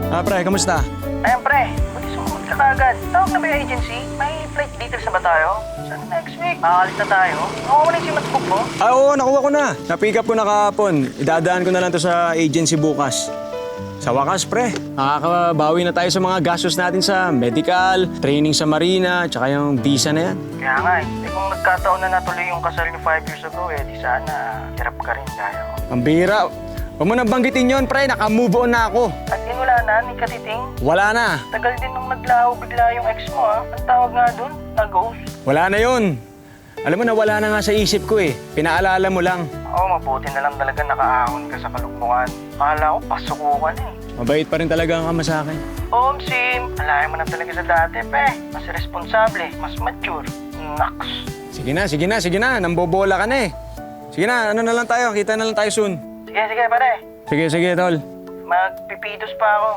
Pre, kamusta? Ayan pre, buti sumunod ka agad. Tawag na ba yung agency? May flight details na ba tayo? Saan next week? Makakalis na tayo. Nakuha mo na yung SIM at book mo? Oo, nakuha ko na. Na-pick up ko na kahapon. Idadaan ko na lang to sa agency bukas. Sa wakas, pre, nakakabawi na tayo sa mga gastos natin sa medical, training sa marina, tsaka yung visa na yan. Kaya nga kung nagkataon na natuloy yung kasal niyo 5 years ago di sana hirap ka rin gaya ko. Ang bira. Huwag mo nang banggitin yun, pre. Naka-move on na ako. At din wala na, ni Katiting. Wala na. Tagal din nung naglaho bigla yung ex mo Ang tawag nga dun, na-ghost. Wala na yun. Alam mo na wala na nga sa isip ko eh. Pinaalala mo lang. Oo, mabuti na lang talaga nakaahon ka sa kalugmukan. Akala ko pasukukan Mabait pa rin talaga ang ama sa akin. Oo, Sim. Alayan mo na talaga sa dati, pe. Mas responsable, mas mature. Naks. Sige na. Nambobola ka na eh. Sige na, ano na lang tayo. Kita na lang tayo soon. Sige, pare. Sige, tol. Magpipitos pa ako.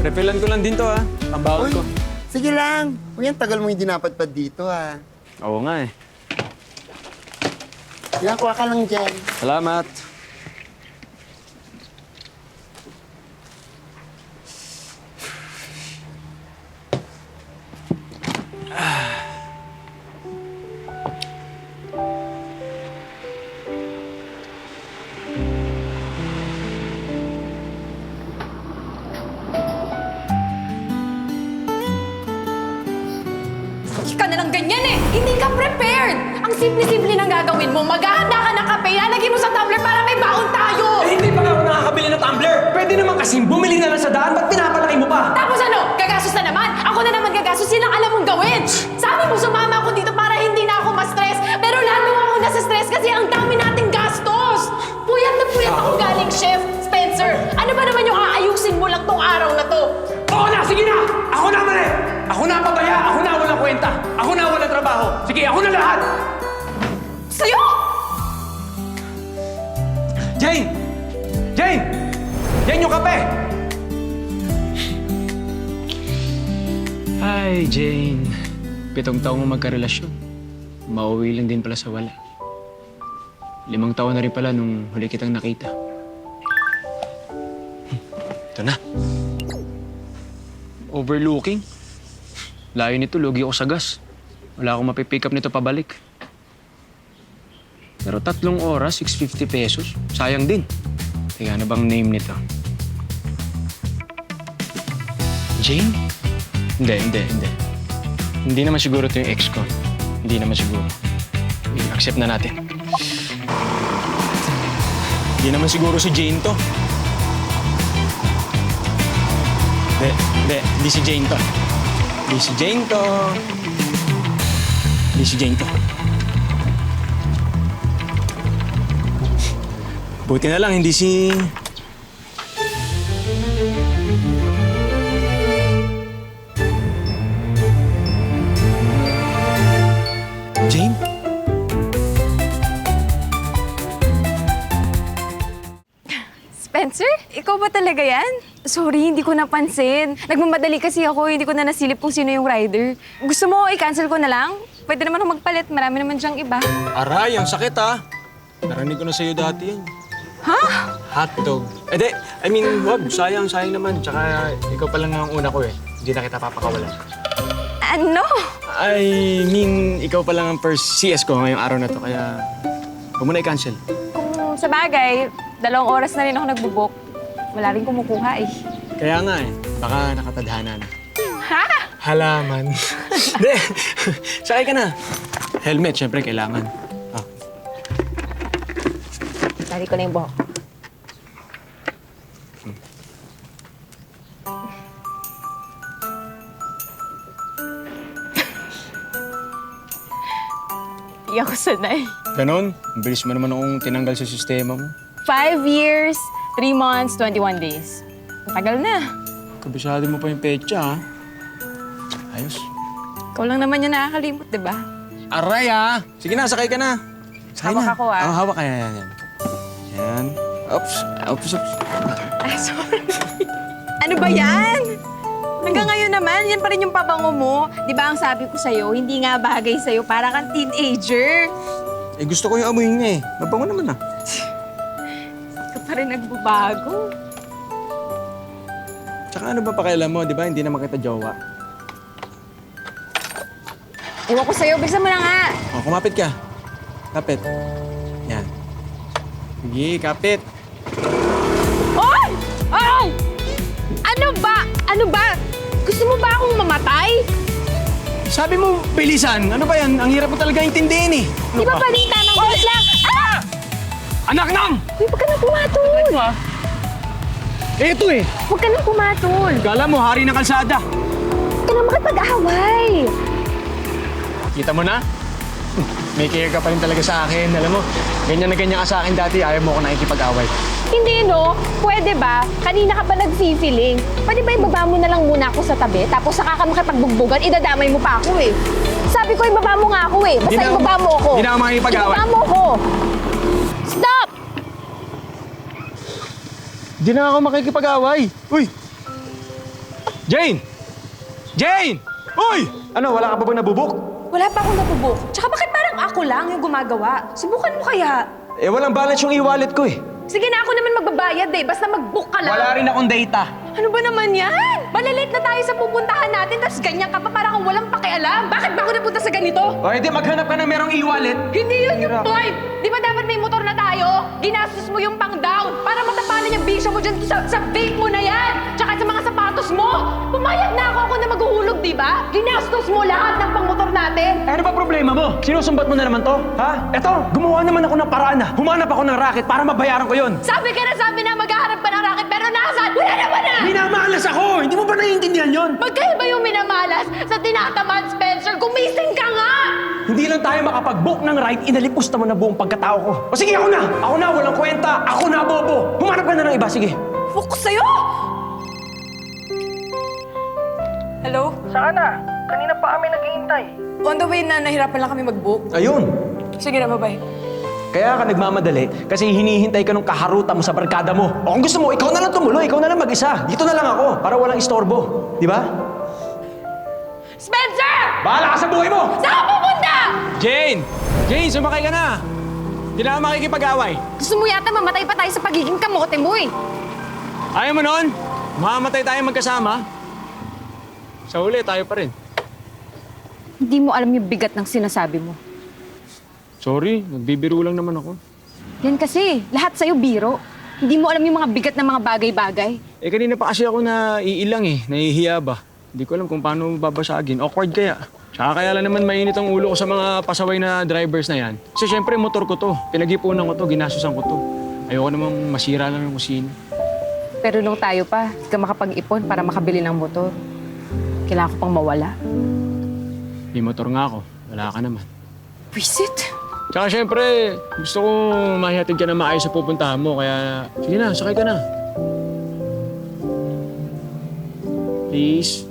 Refilan ko lang din to ha. Pambawal ko. Sige lang. Huwag yan, tagal mo hindi napadpad dito, ha. Oo nga eh. Yan, kuha ka lang dyan. Salamat. Hindi ka na lang ganyan eh! Hindi ka prepared! Ang simple-simple nang gagawin mo. Maghahanda ka ng kape, lalagyan mo sa tumbler para may baon tayo! Hindi pa nga ako nakakabili ng tumbler! Pwede naman kasing bumili na lang sa daan, ba't pinapalaki mo pa? Tapos ano? Gagastos na naman! Ako na naman gagastos, yun ang alam mong gawin! Sabi mo sumama ako dito para hindi na ako ma-stress, pero lalo ako nasa-stress kasi ang dami nating gastos! Puyat na puyat ako galing, Chef Spencer! Ano ba naman yung aayusin mo lang tong araw na to? Oo na, sige na! Ako na mali! Ako na pabaya! Ako na walang kwenta! Ako na walang trabaho! Sige, ako na lahat! Sa'yo! Jane! Jane! Jane, yung kape! Hi, Jane. 7 taong mo magkarelasyon. Mauwi lang din pala sa wala. 5 taon na rin pala nung huli kitang nakita. Ito na. Overlooking. Layo nito, lugi ako sa gas. Wala akong mapipick up nito pabalik. Pero 3 oras, 650 pesos. Sayang din. Teka, ano bang name nito? Jane? Hindi. Hindi naman siguro ito yung ex ko. Hindi naman siguro. Accept na natin. Hindi naman siguro si Jane to. Hindi si Jane to. Hindi si Jane to. Buti na lang, hindi si... Jane? Spencer? Ikaw ba talaga yan? Sorry, hindi ko napansin. Nagmamadali kasi ako, hindi ko na nasilip kung sino yung rider. Gusto mo, i-cancel ko na lang? Pwede naman ako magpalit, marami naman dyang iba. Aray, ang sakit ha. Narinig ko na sa'yo dati yan. Ha? Hotdog. Wag. Sayang naman. Tsaka ikaw pa lang ang una ko eh. Hindi na kita papakawalan. Ano? Ikaw pa lang ang first CS ko ngayong araw na to. Kaya, huwag mo na i-cancel. Kung sa bagay, 2 oras na rin ako nagbubook. Wala rin kumukuha eh. Kaya nga eh. Baka nakatadhana na. Ha? Halaman. Hindi. Sakay ka na. Helmet, syempre, kailangan. Ah. Sari ko na yung buhok. Hindi ako sanay. Ganon? Ang bilis mo naman akong tinanggal sa sistema mo. 5 years, 3 months, 21 days. Ang tagal na. Kabisado mo pa yung petsa, ha? Ayos. Ikaw lang naman yung nakakalimot, di ba? Aray ah! Sige na, sakay ka na. Sakay Hawak na. ako, ah. Hawak ka. Yan. Yan. Oops. Oops. Ay, sorry. Ano ba yan? Hanggang ngayon naman, yan pa rin yung pabango mo. Di ba ang sabi ko sa'yo, hindi nga bagay sa'yo, para kang teenager. Eh, gusto ko yung amoy niya eh. Mabango naman ah. Hindi ka pa rin nagbabago. Tsaka ano ba pakialam mo, di ba? Hindi naman kita jowa. Ewan ko sa'yo, bilisan mo na nga. Oh, kumapit ka. Kapit. Yan. Sige, kapit. Oy! Oy! Ano ba? Ano ba? Gusto mo ba akong mamatay? Sabi mo, bilisan. Ano ba yan? Ang hirap mo talaga intindihin eh. Ano Di ba ka? balita ng bilis lang? Ah! Anak nang! Uy, huwag ka nang pumatol. Eh, ito eh. Huwag ka nang pumatol. Kala mo, hari ng kalsada. Huwag ka nang makipag-away. Kita mo na? May care ka pa rin talaga sa akin. Alam mo, ganyan na ganyan ka sa akin dati. Ayaw mo ako nakikipag-away. Hindi, no? Pwede ba? Kanina ka pa nag-feeling. Pwede ba ibaba mo na lang muna ako sa tabi, tapos saka ka makipagbugbugan, idadamay mo pa ako eh. Sabi ko, ibaba mo nga ako eh. Basta Hindi na- ibaba mo ako. hindi na ako makikipag-away. Ibaba mo ako. Stop! Hindi na ako makikipag-away. Uy! Jane! Jane! Uy! Ano, wala ka pa bang nabubuk? Wala pa akong natubok. Tsaka bakit parang ako lang yung gumagawa? Subukan mo kaya. Eh, walang balance yung e-wallet ko eh. Sige na, ako naman magbabayad eh. Basta mag-book ka lang. Wala rin akong data. Ano ba naman yan? Malalate na tayo sa pupuntahan natin, tapos ganyan ka pa para kang walang pakialam. Bakit ba ako napunta sa ganito? O, hindi, maghanap ka ng merong e-wallet. Hindi yun yung point! Di ba dapat may motor na tayo? Ginastos mo yung pang-down para matapalan yung bisyo mo dyan sa vape mo na yan! Tsaka sa mga sapatos mo! Pumayag na ako na maghuhulog, di ba? Ginastos mo lahat ng pang-motor natin! Eh, ano ba problema mo? Sinusumbat mo na naman to? Ha? Eto, gumawa naman ako ng paraan na. Humanap ako ng racket para mabayaran ko yon. Sabi na maghahanap ka ng racket, pero nasaan? Wala naman na! Minamalas ako! Hindi mo ba naiintindihan yon? Magkaiba yung minamalas sa tinatamad, Spencer. Gumising ka nga! Hindi lang tayo makapag-book ng ride, inalipusta mo na buong pagkatao ko. O sige, ako na! Ako na, walang kwenta! Ako na, bobo! Humanap ka na ng iba, sige. Focus sa'yo! Hello? Saan na? Kanina pa kami naghihintay. On the way na, nahirapan lang kami mag-book. Ayun. Sige na, bye-bye. Kaya ka nagmamadali kasi hinihintay ka nung kaharuta mo sa barkada mo. O kung gusto mo, ikaw na lang tumuloy, ikaw na lang mag-isa. Dito na lang ako para walang istorbo. Di ba? Spencer! Bahala ka sa buhay mo! Saan ka pupunta? Jane! Jane, sumakay ka na! Hindi na ako makikipag-away. Gusto mo yata mamatay pa tayo sa pagiging kamote mo eh. Ayaw mo nun? Mamamatay tayong magkasama. Sa huli, tayo pa rin. Hindi mo alam yung bigat ng sinasabi mo. Sorry, nagbibiro lang naman ako. Yan kasi, lahat sa'yo biro. Hindi mo alam yung mga bigat ng mga bagay-bagay. Eh, kanina pa kasi ako na iilang eh. Nahihiya ba? Hindi ko alam kung paano babasagin. Awkward kaya. Tsaka kaya lang naman mainit ang ulo ko sa mga pasaway na drivers na yan. Kasi syempre, motor ko to. Pinag-ipunan ko to, ginasusan ko to. Ayoko namang masira lang ng kusina. Pero nung tayo pa, hindi ka makapag-ipon para makabili ng motor. Kailangan ko pang mawala. May motor nga ako. Wala ka naman. Visit? Tsaka syempre, gusto ko mahihatid ka na maayos sa pupuntahan mo. Kaya, sige na, sakay ka na. Please.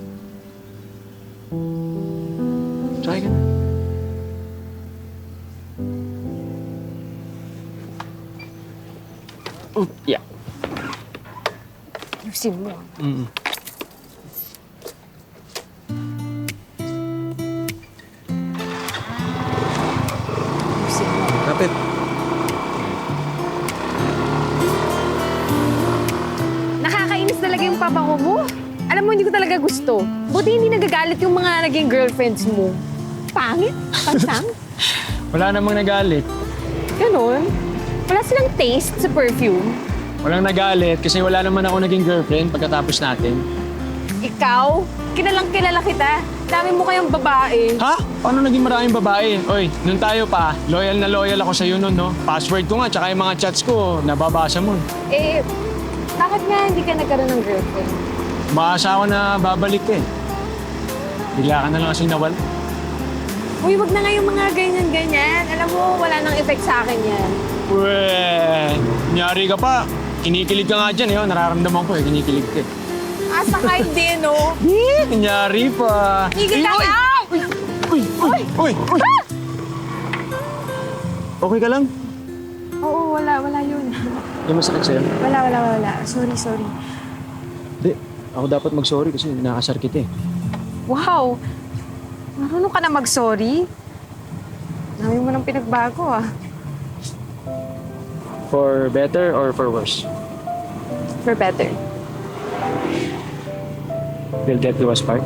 Sakay ka na. Yeah. Ayusin mo. Mm-mm. Ayusin mo. Kapit. Nakakainis talaga yung papa ko mo. Alam mo, hindi ko talaga gusto. Buti hindi nagagalit yung mga naging girlfriends mo. Pangit? Pansang? Wala namang nagalit. Ganon. Wala silang taste sa perfume. Walang nagalit kasi wala naman ako naging girlfriend pagkatapos natin. Ikaw, kilalang kilala kita. Dami mo kayong babae. Ha? Paano naging maraming babae? Oy, nung tayo pa, loyal na loyal ako sa'yo nun, no? Password ko nga, tsaka yung mga chats ko, nababasa mo. Eh, bakit nga hindi ka nagkaroon ng girlfriend? Maasa ako na babalik ka eh. Bigla ka na lang kasing nawala. Uy, wag na nga yung mga ganyan-ganyan. Alam mo, wala nang effect sa akin yan. Weh, nyari ka pa. Kinikilig ka nga dyan, eh. Nararamdaman ko eh, kinikilig ka. Asa ka din, no? Nyari pa. Higil ka Uy! na! Uy! Uy! Uy! Uy! Okay ka lang? Oo, wala yun. Yung masakit sa'yo? Wala. Sorry. Hindi. Ako dapat mag-sorry kasi nakasar kita eh. Wow! Marunong ka na mag-sorry? Dami mo nang pinagbago ah. For better or for worse? For better. We'll get to a spark.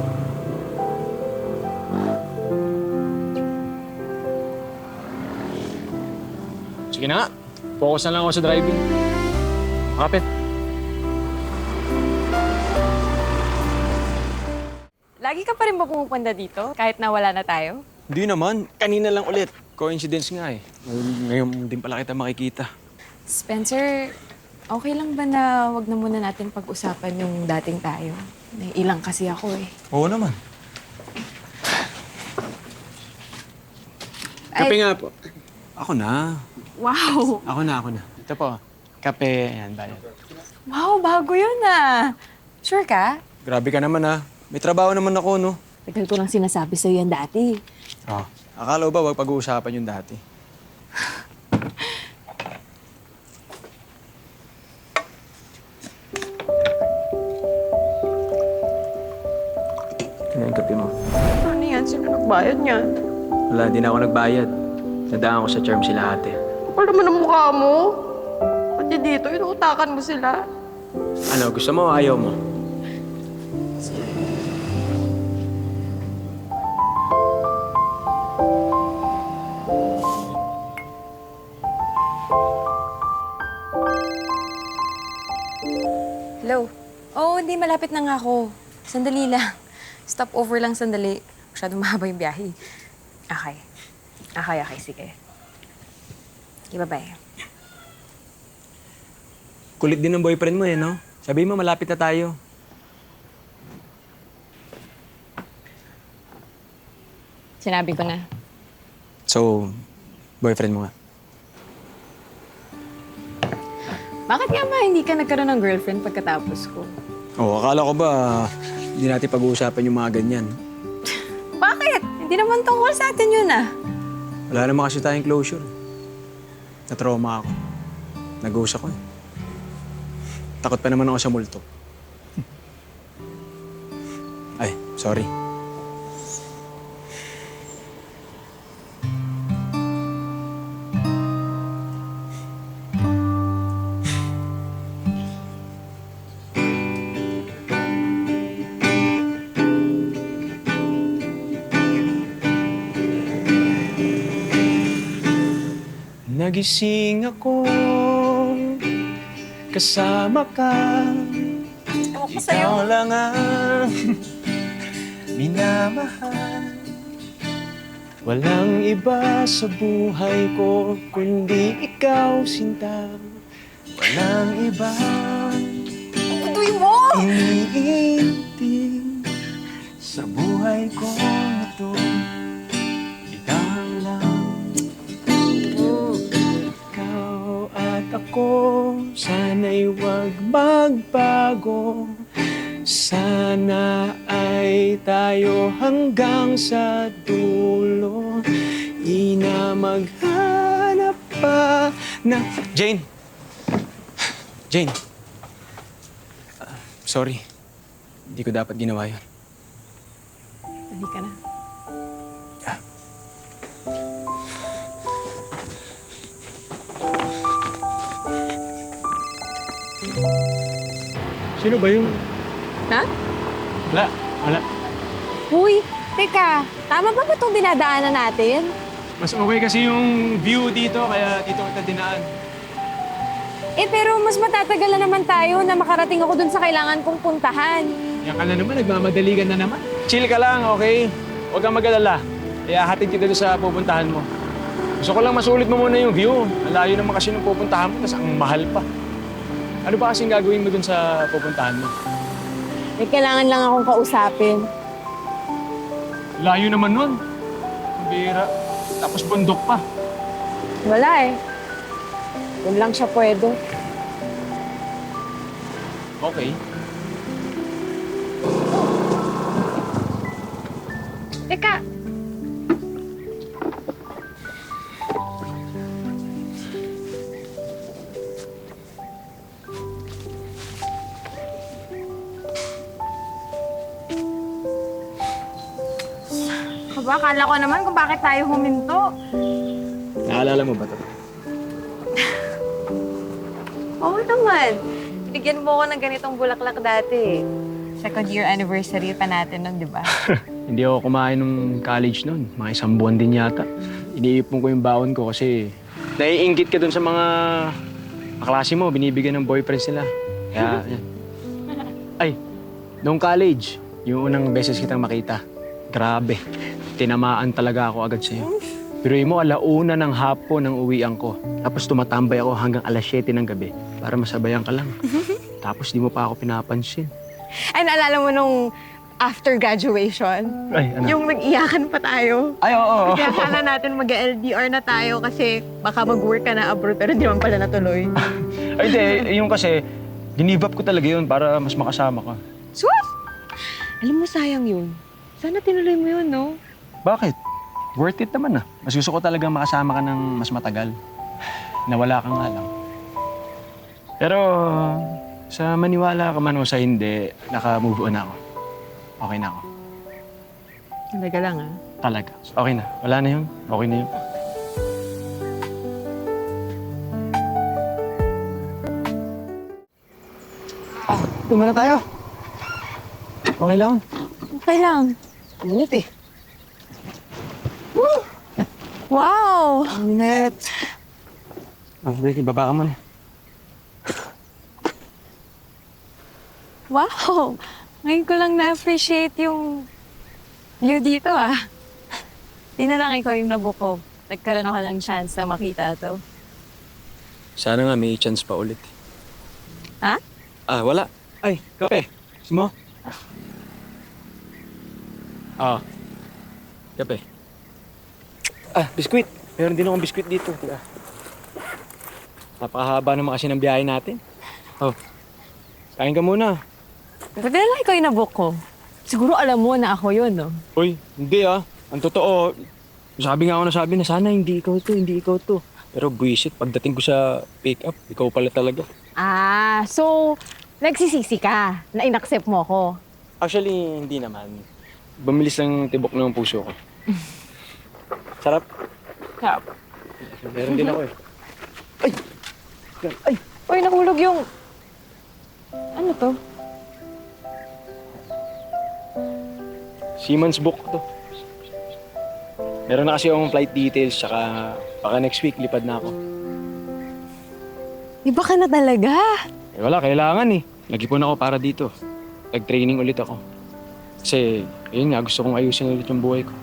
Sige na nga. Focus na lang ako sa driving. Kapit. Lagi ka pa rin ba pumupunta dito? Kahit na wala na tayo? Hindi naman. Kanina lang ulit. Coincidence nga eh. Ngayon din pala kita makikita. Spencer, okay lang ba na wag na muna natin pag-usapan yung dating tayo? Naiilang kasi ako eh. Oo naman. Kape nga po. Ako na. Wow! Ako na. Ito po. Kape. Ayan, bayad. Wow, bago yun ah! Sure ka? Grabe ka naman ah. May trabaho naman ako, no? Tagal ko lang sinasabi sa'yo yan dati. Oh. Akala ko ba wag pag-uusapan yung dati? Ano yung kape mo? Ano yan? Sino nagbayad niyan? Wala, di na ako nagbayad. Nadaan ko sa charm sila ate. Kapal naman ang mukha mo. Pati dito, inuutakan mo sila. Ano, gusto mo o ayaw mo? Hello? Oo, hindi. Malapit na nga ako. Sandali lang. Stop over lang sandali. Masyadong mahaba yung biyahe. Okay. Sige. Okay, bye-bye. Kulit din ng boyfriend mo eh, no? Sabihin mo, malapit na tayo. Sinabi ko na. So, boyfriend mo nga. Bakit nga ba hindi ka nagkaroon ng girlfriend pagkatapos ko? Oh, akala ko ba hindi natin pag-uusapan yung mga ganyan? Bakit? Hindi naman tungkol sa atin yun ah. Wala naman kasi tayong closure. Na-trauma ako. Nag-uus ako eh. Takot pa naman ako sa multo. Ay, sorry. Nagising ako, kasama ka. Ikaw lang ang minamahal. Walang iba sa buhay ko, kundi ikaw, sinta. Walang iba Tuloy mo! iniintindi sa buhay ko ito. Ikaw lang. Ikaw at ako, sana'y huwag magbago. Sana ay tayo hanggang sa dulo. Ina maghanap pa na... Jane! Sorry. Hindi ko dapat ginawa yun. Hindi ka na. Sino ba yung... Ha? Wala. Uy, teka. Tama ba itong dinadaanan natin? Mas okay kasi yung view dito, kaya dito kita dinaan. Eh, pero mas matatagalan naman tayo na makarating ako dun sa kailangan kong puntahan. Yan ka na naman, nagmamadali ka na naman. Chill ka lang, okay? Huwag kang mag-alala. Kaya hatid kita doon sa pupuntahan mo. Gusto ko lang masulit mo muna yung view. Ang layo naman kasi nung pupuntahan mo, tapos ang mahal pa. Ano ba kasing gagawin mo dun sa pupuntahan mo? May kailangan lang akong kausapin. Layo naman nun. Ang bira. Tapos bundok pa. Wala eh. Doon lang siya pwede. Okay. Teka, Aba, akala ko naman kung bakit tayo huminto. Naalala mo ba to? Oo naman. Bigyan mo ko ng ganitong bulaklak dati. Second year anniversary pa natin nun, di ba? Hindi ako kumain nung college noon. Mga 1 buwan din yata. Iniipon ko yung baon ko kasi naiinggit ka dun sa mga kaklase mo, binibigyan ng boyfriends nila. Kaya, yan. Ay, nung college, yung unang beses kitang makita, grabe. Tinamaan talaga ako agad sa'yo. Pero mo, 1:00 ng hapon ang uwian ko. Tapos tumatambay ako hanggang 7:00 ng gabi para masabayan ka lang. Tapos di mo pa ako pinapansin. Ay, naalala mo nung after graduation? Ay, ano? Yung nag-iyakan pa tayo. Ay, oo. Kaya akala natin mag-LDR na tayo kasi baka mag-work ka na abroad pero di man pala natuloy. Ay, di. Yung kasi, ginib up ko talaga yun para mas makasama ka. Sus! Alam mo, sayang yun. Sana tinuloy mo yun, no? Bakit? Worth it naman ah. Mas gusto ko talaga makasama ka ng mas matagal. Nawala ka nga lang. Pero sa maniwala ka man o sa hindi, naka-move on ako. Okay na ako. Talaga lang, ah. Talaga. Okay na. Wala na yun. Okay na yun. Tuma na tayo. Okay lang. Okay lang. Init eh. Wow! Init. Sige, baba ka muna. Wow! Ngayon ko lang na-appreciate yung view dito, ah. Di na lang ikaw yung nabuko. Nagkaroon ako ng chance na makita to. Sana nga may chance pa ulit. Ha? Ah, wala. Ay, kape. Gusto mo? Ah. Kape. Ah, biskwit. Meron din akong biskwit dito. Tiga. Napakahaba naman kasi ng biyahe natin. Oh. Kain ka muna. Pwede na lang ikaw yung nabuko. Siguro alam mo na ako yun, no? Uy, hindi ah. Ang totoo, sabi nga ako na sana hindi ikaw to. Pero buwisit, pagdating ko sa pick-up, ikaw pala talaga. Ah, so nagsisisi ka na inaccept mo ako. Actually, hindi naman. Bumilis lang tibok ng puso ko. Sarap. Sarap. Meron din ako eh. Uy, nahulog yung... Ano to? Siemens book to. Meron na kasi akong flight details, tsaka baka next week lipad na ako. Iba ka na talaga. Eh wala, kailangan eh. Nag-ipon ako para dito. Nag-training ulit ako. Kasi, yun nga, gusto kong ayusin ulit yung buhay ko.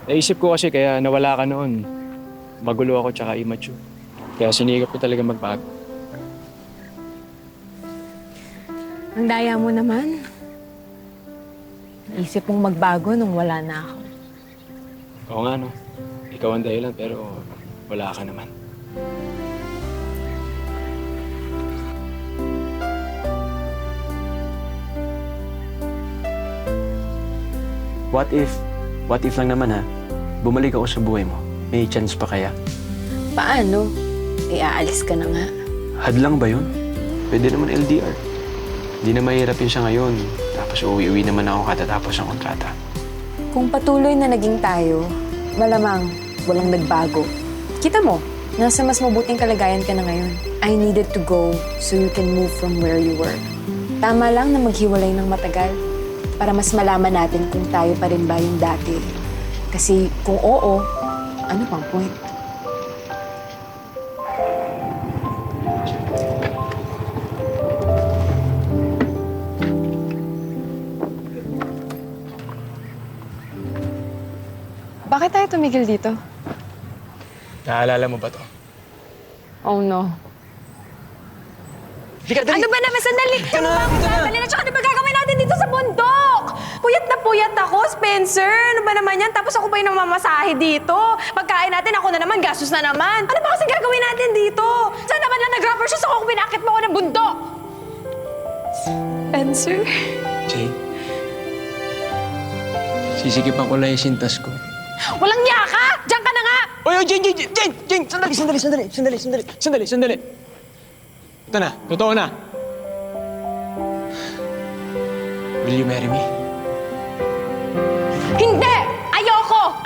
Naisip ko kasi kaya nawala ka noon. Magulo ako tsaka immature. Kaya sinigap ko talaga magbago. Ang daya mo naman. Naisip mong magbago nung wala na ako. Oo nga no. Ikaw ang dahilan pero wala ka naman. What if lang naman ha, bumalik ako sa buhay mo. May chance pa kaya? Paano? Aalis ka na nga. Hadlang ba yun? Pwede naman LDR. Hindi na mahirapin siya ngayon. Tapos uwi-uwi naman ako katatapos ng kontrata. Kung patuloy na naging tayo, malamang walang nagbago. Kita mo, nasa mas mabuting kalagayan ka na ngayon. I needed to go so you can move from where you were. Tama lang na maghiwalay ng matagal para mas malaman natin kung tayo pa rin ba yung dati. Kasi kung oo, ano pang point? Bakit tayo tumigil dito? Naalala mo ba to? Oh no. Ano ba naman? Sandali! Sandali na! Tsaka ano ba gagawin natin dito sa bundok? Puyat na puyat ako, Spencer! Ano ba naman yan? Tapos ako pa yung namamasahe dito. Pagkain natin, ako na naman, gastos na naman. Ano ba kasi gagawin natin dito? Saan naman lang nag-rubber shoes ako kung pinakit mo ako ng bundok? Spencer? Jane? Sisikipan ko lang yung sintas ko. Walang niya ka! Diyan ka na nga! Oy, Jane! Sandali! Ito na, totoo na. Will you marry me? Hindi! Ayoko!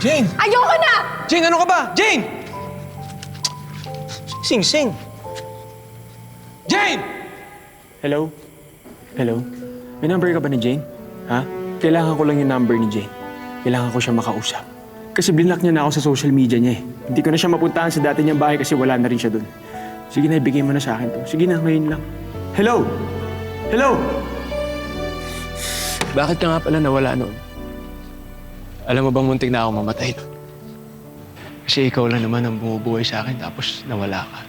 Jane! Ayoko na! Jane, ano ka ba? Jane! Sing-sing. Jane! Hello? Hello? May number ka ba ni Jane? Ha? Kailangan ko lang yung number ni Jane. Kailangan ko siya makausap. Kasi binlock niya na ako sa social media niya eh. Hindi ko na siya mapuntahan sa dati niyang bahay kasi wala na rin siya doon. Sige na, ibigay mo na sa akin to. Sige na, ngayon lang. Hello? Hello? Bakit ka nga pala nawala noon? Alam mo bang muntik na ako mamatay noon? Kasi ikaw lang naman ang bumubuhay sa akin tapos nawala ka.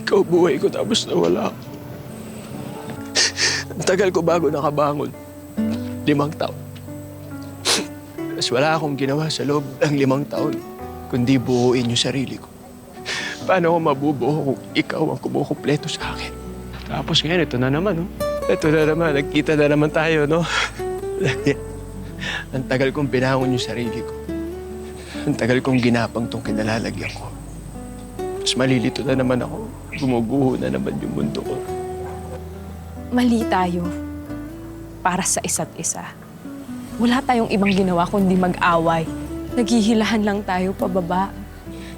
Ikaw buhay ko tapos nawala ka. Ang tagal ko bago nakabangon. 5 taon. Tapos wala akong ginawa sa loob ng 5 taon kundi buuin yung sarili ko. Paano ako mabubuo kung ikaw ang kumukumpleto sa akin? Tapos ngayon, ito na naman, oh. Ito na naman, nagkita na naman tayo, no? Ang tagal kong binangon yung sarili ko. Ang tagal kong ginapang tong kinalalagyan ko. Tapos malilito na naman ako. Gumuguho na naman yung mundo ko. Mali tayo para sa isa't isa. Wala tayong ibang ginawa kundi mag-away. Naghihilahan lang tayo pababa.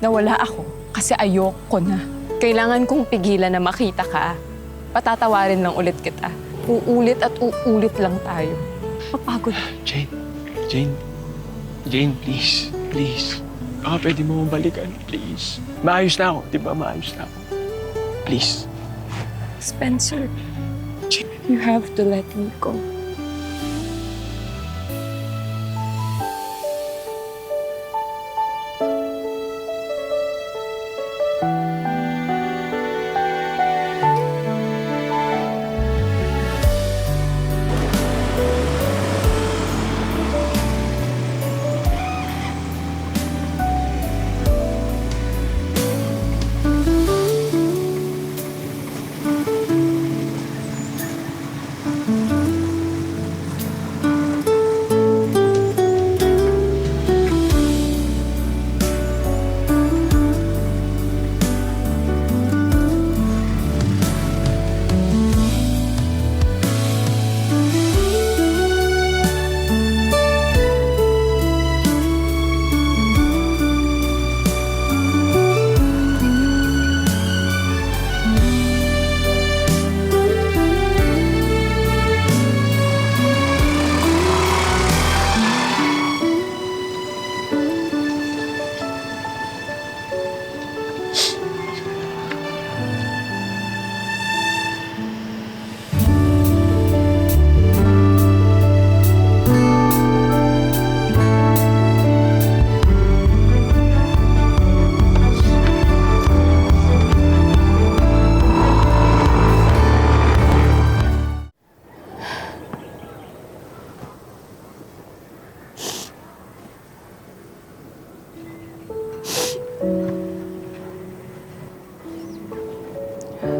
Nawala ako kasi ayoko na. Kailangan kong pigilan na makita ka. Patatawarin lang ulit kita. Uulit at uulit lang tayo. Papagod. Jane, please. Please. Baka pwede mo balikan, please. Maayos na ako, di ba? Maayos na ako. Please. Spencer, Jane. you have to let me go.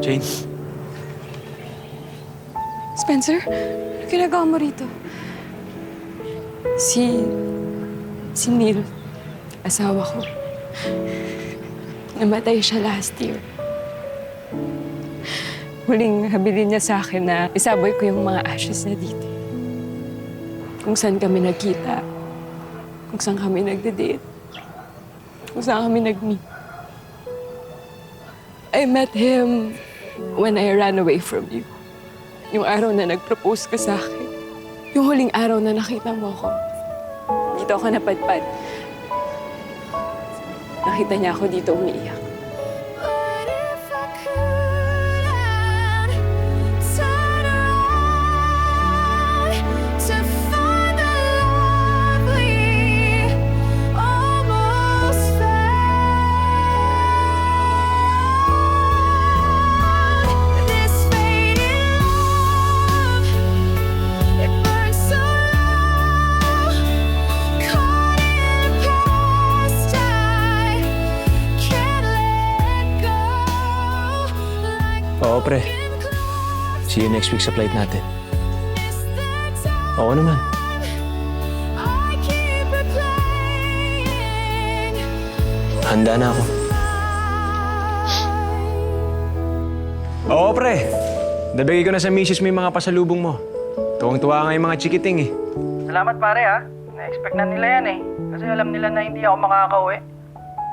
Jane, Spencer, ano ginagawa mo rito? Si Neil, asawa ko. Namatay siya last year. Huling habilin niya sa akin na isaboy ko yung mga ashes na dito. Kung saan kami nagkita, kung saan kami nagde-date, kung saan kami nag-meet. I met him when I ran away from you. Yung araw na nag-propose ka sa akin. Yung huling araw na nakita mo ako. Dito ako napadpad. Nakita niya ako dito umiiyak. Oo, pre. See you next week sa flight natin. Oo naman. Handa na ako. Oo, pre. Nabigay ko na sa misis mo yung mga pasalubong mo. Tuwang-tuwa nga yung mga chikiting eh. Salamat pare ha. Na-expect na nila yan eh. Kasi alam nila na hindi ako makakauwi.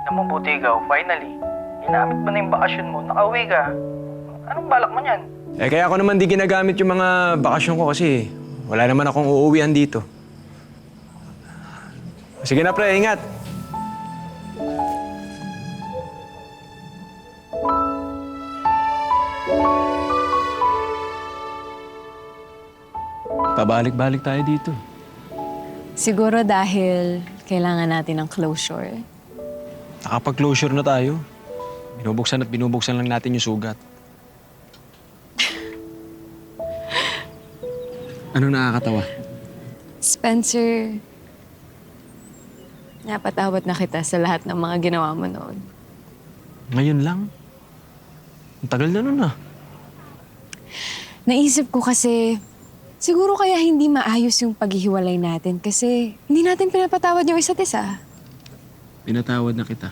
Alam mo, buti ikaw, finally. Ginamit mo na yung bakasyon mo, nakauwi ka. Anong balak mo niyan? Kaya ako naman di ginagamit yung mga bakasyon ko kasi wala naman akong uuwian dito. Sige na, pre, ingat. Pabalik-balik tayo dito. Siguro dahil kailangan natin ng closure. Nakapag-closure na tayo. Binubuksan at binubuksan lang natin yung sugat. Ano nakakatawa? Spencer, napatawad na kita sa lahat ng mga ginawa mo noon. Ngayon lang? Ang tagal na nun ah. Naisip ko kasi, siguro kaya hindi maayos yung paghihiwalay natin kasi hindi natin pinapatawad yung isa't isa. Pinatawad na kita.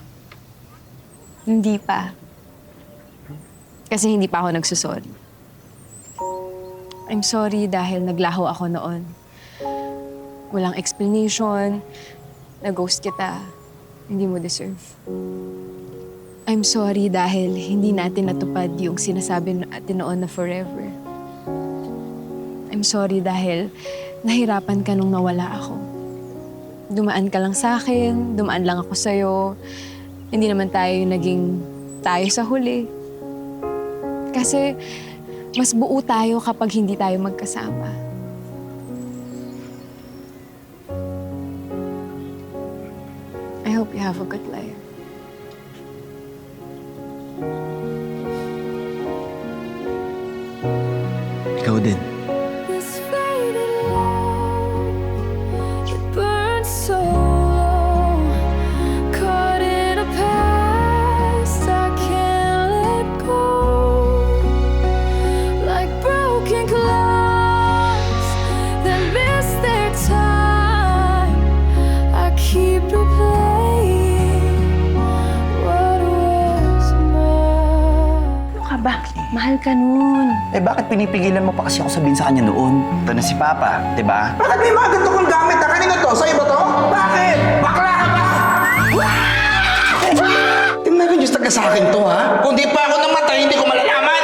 Hindi pa. Kasi hindi pa ako nagsusorry. I'm sorry dahil naglaho ako noon. Walang explanation, nag-ghost kita. Hindi mo deserve. I'm sorry dahil hindi natin natupad yung sinasabi natin noon na forever. I'm sorry dahil nahirapan ka nung nawala ako. Dumaan ka lang sa akin, dumaan lang ako sa'yo. Hindi naman tayo naging tayo sa huli. Kasi mas buo tayo kapag hindi tayo magkasama. I hope you have a good life. Ikaw din. This faded love, it burns so low. Caught in a past I can't let go. Like broken clocks that miss their time, I keep replaying what was mine. Ano ka ba? Mahal ka nun. Eh bakit pinipigilan mo pa kasi ako sabihin sa kanya noon? Ito na si Papa, di ba? Bakit may mga ganito kong gamit? Kanino to? Sa'yo ba to? Bakit? Bakla ka ba? Tingnan ko Diyos taga sa akin to, ha? Kung di pa ako namatay, hindi ko malalaman.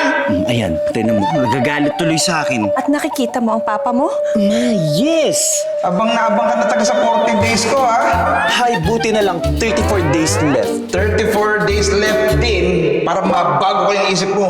Ayan, tingnan mo. Nagagalit tuloy sa akin. At nakikita mo ang papa mo? Ma, yes! Abang na abang ka na taga sa 40 days ko, ha? Hay, buti na lang 34 days left. 34 days left din para mabago ko yung isip mo.